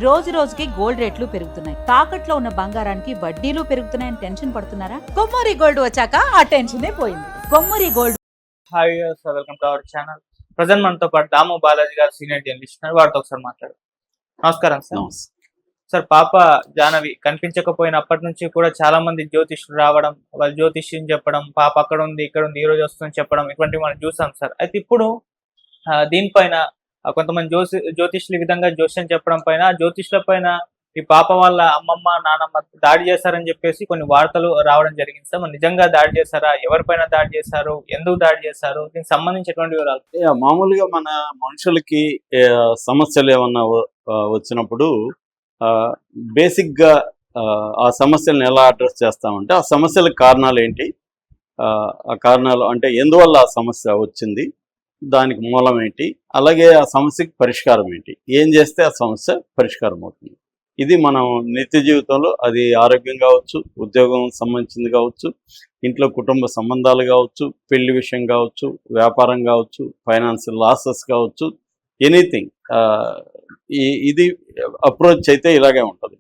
రోజు రోజుకి గోల్డ్ రేట్లు పెరుగుతున్నాయి. తాకట్లో ఉన్న బంగారానికి వడ్డీలు పెరుగుతున్నాయని టెన్షన్ పడుతున్నారా? కొమ్మూరి గోల్డ్ వచ్చాక ఆ టెన్షనే పోయింది. Kommuri gold. Hi sir, welcome to our channel. Present మనతో పాటు దాము బాలాజీ గారు సీనియర్ జర్నలిస్ట్ ఉన్నారు. వారితో ఒకసారి మాట్లాడు. నమస్కారం సార్. సార్, పాప జాహ్నవి కనిపించకపోయినప్పటి నుంచి కూడా చాలా మంది జ్యోతిష్యులు రావడం, వాళ్ళు జ్యోతిష్యం చెప్పడం, పాప అక్కడ ఉంది ఇక్కడ ఉంది ఈ రోజు వస్తుందని చెప్పడం, ఇటువంటివి మనం చూసాం సార్. అయితే ఇప్పుడు దీనిపైన కొంతమంది జ్యోతిష్యుల విధంగా జోస్యం చెప్పడం పైన, జ్యోతిష్యుల పైన ఈ పాప వాళ్ళ అమ్మమ్మ నానమ్మ దాడి చేశారని చెప్పేసి కొన్ని వార్తలు రావడం జరిగింది సార్. నిజంగా దాడి చేశారా? ఎవరిపైన దాడి చేశారు? ఎందుకు దాడి చేశారు? దీనికి సంబంధించి ఎటువంటి వివరాలు? మామూలుగా మన మనుషులకి సమస్యలు ఏమన్నా వచ్చినప్పుడు బేసిక్ గా ఆ సమస్యలను ఎలా అడ్రస్ చేస్తామంటే, ఆ సమస్యలకు కారణాలు ఏంటి, ఆ కారణాలు అంటే ఎందువల్ల ఆ సమస్య వచ్చింది, దానికి మూలం ఏంటి, అలాగే ఆ సమస్యకి పరిష్కారం ఏంటి, ఏం చేస్తే ఆ సమస్య పరిష్కారం అవుతుంది. ఇది మనం నిత్య జీవితంలో, అది ఆరోగ్యం కావచ్చు, ఉద్యోగం సంబంధించింది కావచ్చు, ఇంట్లో కుటుంబ సంబంధాలు కావచ్చు, పెళ్లి విషయం కావచ్చు, వ్యాపారం కావచ్చు, ఫైనాన్షియల్ లాసెస్ కావచ్చు, ఎనీథింగ్. ఇది అప్రోచ్ అయితే ఇలాగే ఉంటుంది.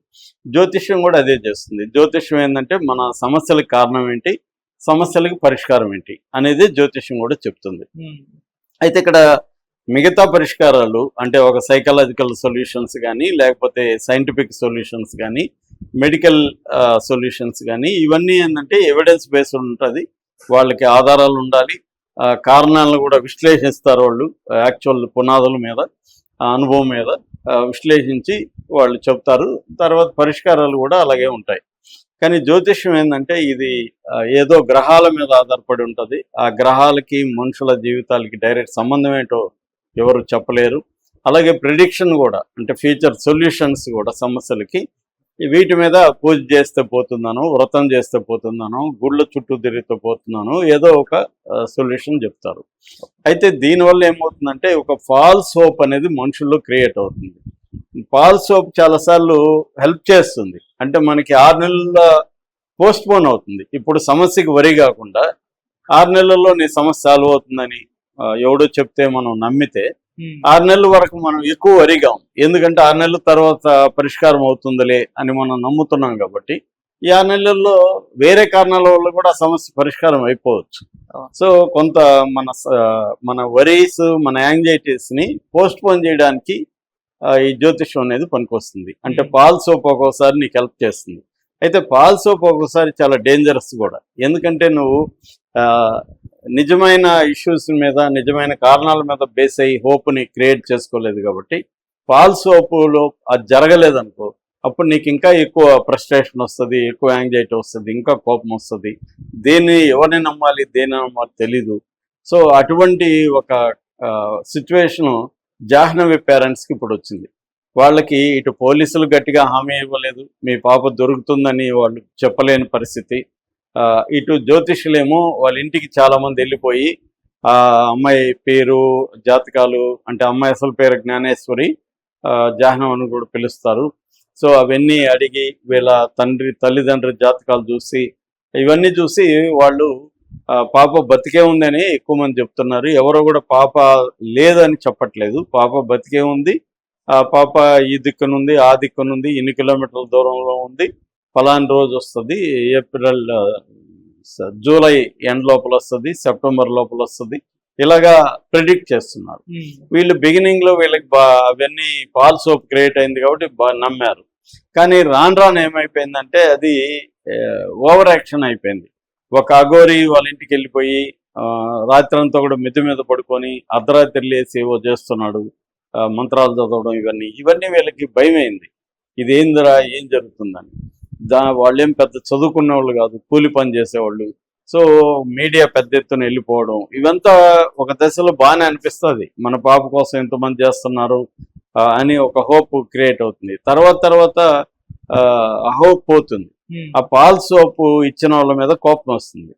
జ్యోతిష్యం కూడా అదే చేస్తుంది. జ్యోతిష్యం ఏంటంటే మన సమస్యలకు కారణం ఏంటి, సమస్యలకు పరిష్కారం ఏంటి అనేది జ్యోతిష్యం కూడా చెప్తుంది. అయితే ఇక్కడ మిగతా పరిష్కారాలు అంటే ఒక సైకలాజికల్ సొల్యూషన్స్ కానీ, లేకపోతే సైంటిఫిక్ సొల్యూషన్స్ కానీ, మెడికల్ సొల్యూషన్స్ కానీ, ఇవన్నీ ఏంటంటే ఎవిడెన్స్ బేస్డ్ ఉంటుంది. వాళ్ళకి ఆధారాలు ఉండాలి, కారణాలను కూడా విశ్లేషిస్తారు వాళ్ళు. యాక్చువల్ పునాదుల మీద, అనుభవం మీద విశ్లేషించి వాళ్ళు చెప్తారు. తర్వాత పరిష్కారాలు కూడా అలాగే ఉంటాయి. కానీ జ్యోతిష్యం ఏంటంటే ఇది ఏదో గ్రహాల మీద ఆధారపడి ఉంటుంది. ఆ గ్రహాలకి మనుషుల జీవితాలకి డైరెక్ట్ సంబంధం ఏంటో ఎవరు చెప్పలేరు. అలాగే ప్రిడిక్షన్ కూడా, అంటే ఫ్యూచర్ సొల్యూషన్స్ కూడా సమస్యలకి వీటి మీద పూజ చేస్తే పోతున్నాను, వ్రతం చేస్తే పోతున్నాను, గుళ్ళ చుట్టూ తిరిగితే పోతున్నాను, ఏదో ఒక సొల్యూషన్ చెప్తారు. అయితే దీనివల్ల ఏమవుతుందంటే ఒక ఫాల్స్ హోప్ అనేది మనుషుల్లో క్రియేట్ అవుతుంది. ఫాల్స్ హోప్ చాలాసార్లు హెల్ప్ చేస్తుంది. అంటే మనకి 6 నెలల పోస్ట్ పోన్ అవుతుంది. ఇప్పుడు సమస్యకి వరి కాకుండా 6 నెలల్లో నీ సమస్య సాల్వ్ అవుతుందని ఎవడో చెప్తే మనం నమ్మితే 6 నెలల వరకు మనం ఎక్కువ వరిగాం. ఎందుకంటే 6 నెలల తర్వాత పరిష్కారం అవుతుందిలే అని మనం నమ్ముతున్నాం. కాబట్టి ఈ 6 నెలల్లో వేరే కారణాల వల్ల కూడా సమస్య పరిష్కారం అయిపోవచ్చు. సో కొంత మన వరీస్, మన యాంగ్జైటీస్ని పోస్ట్ పోన్ చేయడానికి ఈ జ్యోతిష్యం అనేది పనికొస్తుంది. అంటే పాల్ సోప్ ఒక్కోసారి నీకు హెల్ప్ చేస్తుంది. అయితే పాల్ సోప్ ఒక్కోసారి చాలా డేంజరస్ కూడా. ఎందుకంటే నువ్వు నిజమైన ఇష్యూస్ మీద, నిజమైన కారణాల మీద బేస్ అయ్యి హోప్ని క్రియేట్ చేసుకోలేదు. కాబట్టి పాల్ సోపులో అది జరగలేదనుకో, అప్పుడు నీకు ఇంకా ఎక్కువ ఫ్రస్ట్రేషన్ వస్తుంది, ఎక్కువ యాంగ్జైటీ వస్తుంది, ఇంకా కోపం వస్తుంది. ఎవరిని నమ్మాలి, దేన్ని నమ్మాలి తెలీదు. సో అటువంటి ఒక సిచ్యువేషను జాహ్నవి పేరెంట్స్కి ఇప్పుడు వచ్చింది. వాళ్ళకి ఇటు పోలీసులు గట్టిగా హామీ ఇవ్వలేదు, మీ పాప దొరుకుతుందని వాళ్ళు చెప్పలేని పరిస్థితి. ఇటు జ్యోతిష్యులేమో వాళ్ళ ఇంటికి చాలామంది వెళ్ళిపోయి ఆ అమ్మాయి పేరు, జాతకాలు, అంటే అమ్మాయి అసలు పేరు జ్ఞానేశ్వరి, జాహ్నవిని కూడా పిలుస్తారు. సో అవన్నీ అడిగి వీళ్ళ తల్లిదండ్రుల జాతకాలు చూసి, ఇవన్నీ చూసి వాళ్ళు పాప బతికే ఉందని ఎక్కువ మంది చెప్తున్నారు. ఎవరో కూడా పాప లేదని చెప్పట్లేదు. పాప బతికే ఉంది, ఆ పాప ఈ దిక్కునుంది, ఆ దిక్కునుంది, ఇన్ని కిలోమీటర్ల దూరంలో ఉంది, ఫలాని రోజు వస్తుంది, జూలై ఎండ్ లోపల వస్తుంది, సెప్టెంబర్ లోపల వస్తుంది, ఇలాగా ప్రిడిక్ట్ చేస్తున్నారు. వీళ్ళు బిగినింగ్ లో వీళ్ళకి అవన్నీ ఫాల్స్ హోప్ క్రియేట్ అయింది కాబట్టి నమ్మారు. కానీ రాను ఏమైపోయిందంటే అది ఓవర్ యాక్షన్ అయిపోయింది. ఒక అఘోరి వాళ్ళ ఇంటికి వెళ్ళిపోయి రాత్రంతా కూడా మిద్ది మీద పడుకొని అర్ధరాత్రి లేసి ఏవో చేస్తున్నాడు, మంత్రాలు చదవడం, ఇవన్నీ వీళ్ళకి భయమైంది. ఇదేందిరా, ఏం జరుగుతుందని. వాళ్ళేం పెద్ద చదువుకున్న వాళ్ళు కాదు, కూలి పని చేసేవాళ్ళు. సో మీడియా పెద్ద ఎత్తున వెళ్ళిపోవడం, ఇవంతా ఒక దశలో బాగానే అనిపిస్తుంది. మన పాప కోసం ఎంతమంది చేస్తున్నారు అని ఒక హోప్ క్రియేట్ అవుతుంది. తర్వాత ఆ హోప్ పోతుంది. ఆ పాల్ సోప్ ఇచ్చిన వాళ్ళ మీద కోపం వస్తుంది.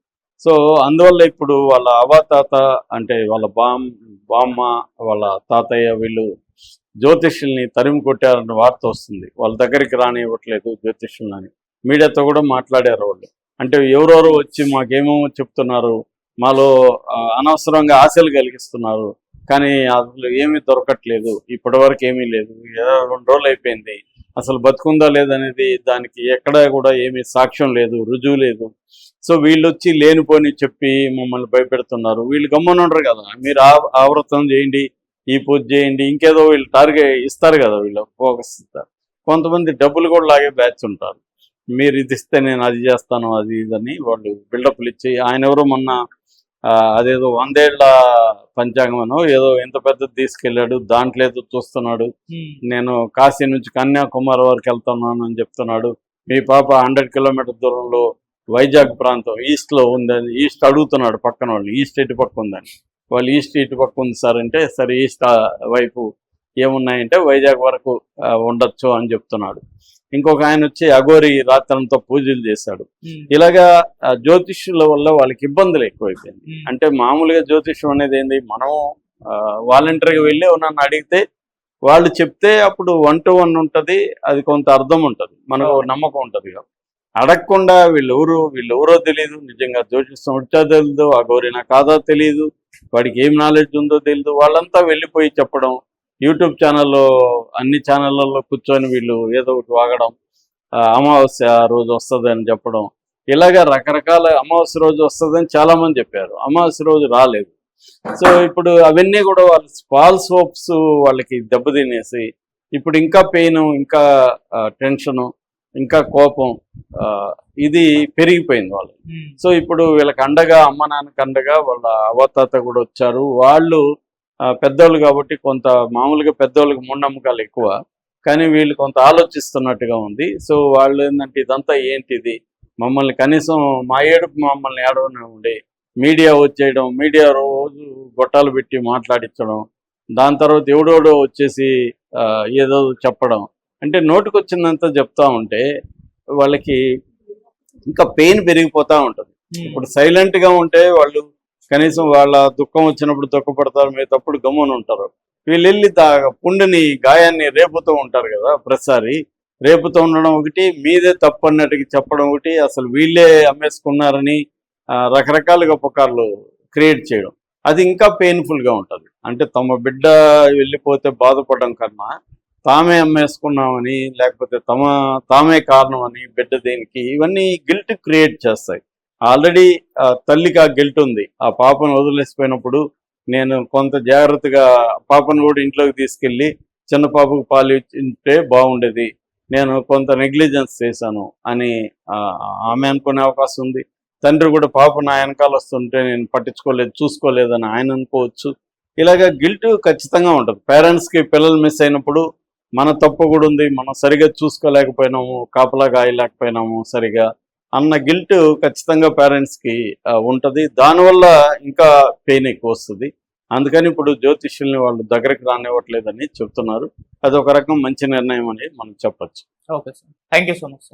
సో అందువల్ల ఇప్పుడు వాళ్ళ అవాతాత, అంటే వాళ్ళ బామ్మ, వాళ్ళ తాతయ్య, వీళ్ళు జ్యోతిష్యుల్ని తరిమి కొట్టారని వార్త వస్తుంది. వాళ్ళ దగ్గరికి రానివ్వట్లేదు జ్యోతిష్యులని. మీడియాతో కూడా మాట్లాడారు వాళ్ళు. అంటే ఎవరెవరు వచ్చి మాకేమేమో చెప్తున్నారు, మాలో అనవసరంగా ఆశలు కలిగిస్తున్నారు, కానీ అసలు ఏమీ దొరకట్లేదు, ఇప్పటి వరకు ఏమీ లేదు, 2 రోజులు అయిపోయింది, అసలు బతుకుందా లేదనేది దానికి ఎక్కడా కూడా ఏమీ సాక్ష్యం లేదు, రుజువు లేదు. సో వీళ్ళు వచ్చి లేనిపోని చెప్పి మమ్మల్ని భయపెడుతున్నారు. వీళ్ళు గమ్మున ఉండరు కదా, మీరు ఆ వ్రతం చేయండి, ఈ పూజ చేయండి, ఇంకేదో వీళ్ళు టార్గెట్ ఇస్తారు కదా, వీళ్ళు ఫోకస్ ఇస్తారు. కొంతమంది డబ్బులు కూడా లాగే బ్యాచ్ ఉంటారు. మీరు ఇది ఇస్తే నేను అది చేస్తాను, అది ఇదని వాళ్ళు బిల్డప్లు ఇచ్చి, ఆయన ఎవరో మొన్న అదేదో 100 ఏళ్ల పంచాంగమనో ఏదో ఎంత పెద్దది తీసుకెళ్ళాడు, దాంట్లో ఏదో చూస్తున్నాడు, నేను కాశీ నుంచి కన్యాకుమారి వరకు వెళ్తున్నాను అని చెప్తున్నాడు. మీ పాప 100 కిలోమీటర్ దూరంలో వైజాగ్ ప్రాంతం ఈస్ట్లో ఉందని, ఈస్ట్ అడుగుతున్నాడు పక్కన వాళ్ళు, ఈస్ట్ ఎటు పక్క ఉందని. వాళ్ళు ఈస్ట్ ఇటు పక్క ఉంది సార్ అంటే, సరే ఈస్ట్ వైపు ఏమున్నాయంటే వైజాగ్ వరకు ఉండొచ్చు అని చెప్తున్నాడు. ఇంకొక ఆయన వచ్చి అఘోరి రాత్రంతో పూజలు చేశాడు. ఇలాగా జ్యోతిష్యుల వల్ల వాళ్ళకి ఇబ్బందులు ఎక్కువైపోయింది. అంటే మామూలుగా జ్యోతిష్యం అనేది ఏంది, మనం వాలంటరీగా వెళ్ళి నన్ను అడిగితే వాళ్ళు చెప్తే అప్పుడు 1 to 1 ఉంటుంది, అది కొంత అర్థం ఉంటుంది, మనకు నమ్మకం ఉంటుంది. అడగకుండా వీళ్ళెవరో తెలియదు, నిజంగా జ్యోతిష్యం వచ్చా తెలియదు, అఘోరినా కాదా తెలియదు, వాడికి ఏం నాలెడ్జ్ ఉందో తెలియదు, వాళ్ళంతా వెళ్ళిపోయి చెప్పడం, యూట్యూబ్ ఛానల్లో అన్ని ఛానళ్ళల్లో కూర్చొని వీళ్ళు ఏదో ఒకటి వాగడం, అమావాస్య రోజు వస్తుంది అని చెప్పడం, ఇలాగ రకరకాల అమావాస్య రోజు వస్తుందని చాలామంది చెప్పారు, అమావాస్య రోజు రాలేదు. సో ఇప్పుడు అవన్నీ కూడా వాళ్ళు ఫాల్స్ హోప్స్ వాళ్ళకి దెబ్బతినేసి ఇప్పుడు ఇంకా పెయిన్, ఇంకా టెన్షను, ఇంకా కోపం, ఇది పెరిగిపోయింది వాళ్ళు. సో ఇప్పుడు వీళ్ళకి అండగా, అమ్మ నాన్నకి అండగా వాళ్ళ అవతాత కూడా వచ్చారు. వాళ్ళు పెద్దోళ్ళు కాబట్టి కొంత మామూలుగా పెద్దోళ్ళకి మూఢనమ్మకాలు ఎక్కువ, కానీ వీళ్ళు కొంత ఆలోచిస్తున్నట్టుగా ఉంది. సో వాళ్ళు ఏంటంటే ఇదంతా ఏంటిది, మమ్మల్ని కనీసం మా ఏడుపు మమ్మల్ని ఏడవనే ఉండే, మీడియా వచ్చేయడం, మీడియా రోజు గొట్టాలు పెట్టి మాట్లాడించడం, దాని తర్వాత ఎవడోడో వచ్చేసి ఏదో చెప్పడం, అంటే నోటికొచ్చిందంతా చెప్తా ఉంటే వాళ్ళకి ఇంకా పెయిన్ పెరిగిపోతూ ఉంటుంది. ఇప్పుడు సైలెంట్గా ఉంటే వాళ్ళు కనీసం వాళ్ళ దుఃఖం వచ్చినప్పుడు దుఃఖపడతారు, మీరు తప్పుడు గమ్మున ఉంటారు. వీళ్ళు వెళ్ళి పుండుని, గాయాన్ని రేపుతూ ఉంటారు కదా, ప్రతిసారి రేపుతూ ఉండడం ఒకటి, మీదే తప్పు అన్నట్టుగా చెప్పడం ఒకటి, అసలు వీళ్ళే అమ్మేసుకున్నారని రకరకాలుగా పుకార్లు క్రియేట్ చేయడం, అది ఇంకా పెయిన్ఫుల్గా ఉంటుంది. అంటే తమ బిడ్డ వెళ్ళిపోతే బాధపడడం కన్నా తామే అమ్మేసుకున్నామని, లేకపోతే తామే కారణం అని, బిడ్డ దేనికి, ఇవన్నీ గిల్ట్ క్రియేట్ చేస్తాయి. ఆల్రెడీ తల్లికి ఆ గిల్ట్ ఉంది. ఆ పాపను వదిలేసిపోయినప్పుడు నేను కొంత జాగ్రత్తగా పాపను కూడా ఇంట్లోకి తీసుకెళ్ళి చిన్న పాపకు పాలు ఇచ్చింటే బాగుండేది, నేను కొంత నెగ్లిజెన్స్ చేశాను అని ఆమె అనుకునే అవకాశం ఉంది. తండ్రి కూడా పాప నా వెనకాల వస్తుంటే నేను పట్టించుకోలేదు, చూసుకోలేదని ఆయన అనుకోవచ్చు. ఇలాగ గిల్ట్ ఖచ్చితంగా ఉంటుంది. పేరెంట్స్కి పిల్లలు మిస్ అయినప్పుడు మన తప్పు కూడా ఉంది, మనం సరిగా చూసుకోలేకపోయినాము, కాపలా కాయలేకపోయినాము సరిగా అన్న గిల్ట్ ఖచ్చితంగా పేరెంట్స్కి ఉంటుంది. దానివల్ల ఇంకా పెయిన్ ఎక్కువ వస్తుంది. అందుకని ఇప్పుడు జ్యోతిష్యుల్ని వాళ్ళు దగ్గరికి రానివ్వట్లేదని చెప్తున్నారు. అది ఒక రకం మంచి నిర్ణయం అని మనం చెప్పచ్చు. Okay sir, thank you so much sir.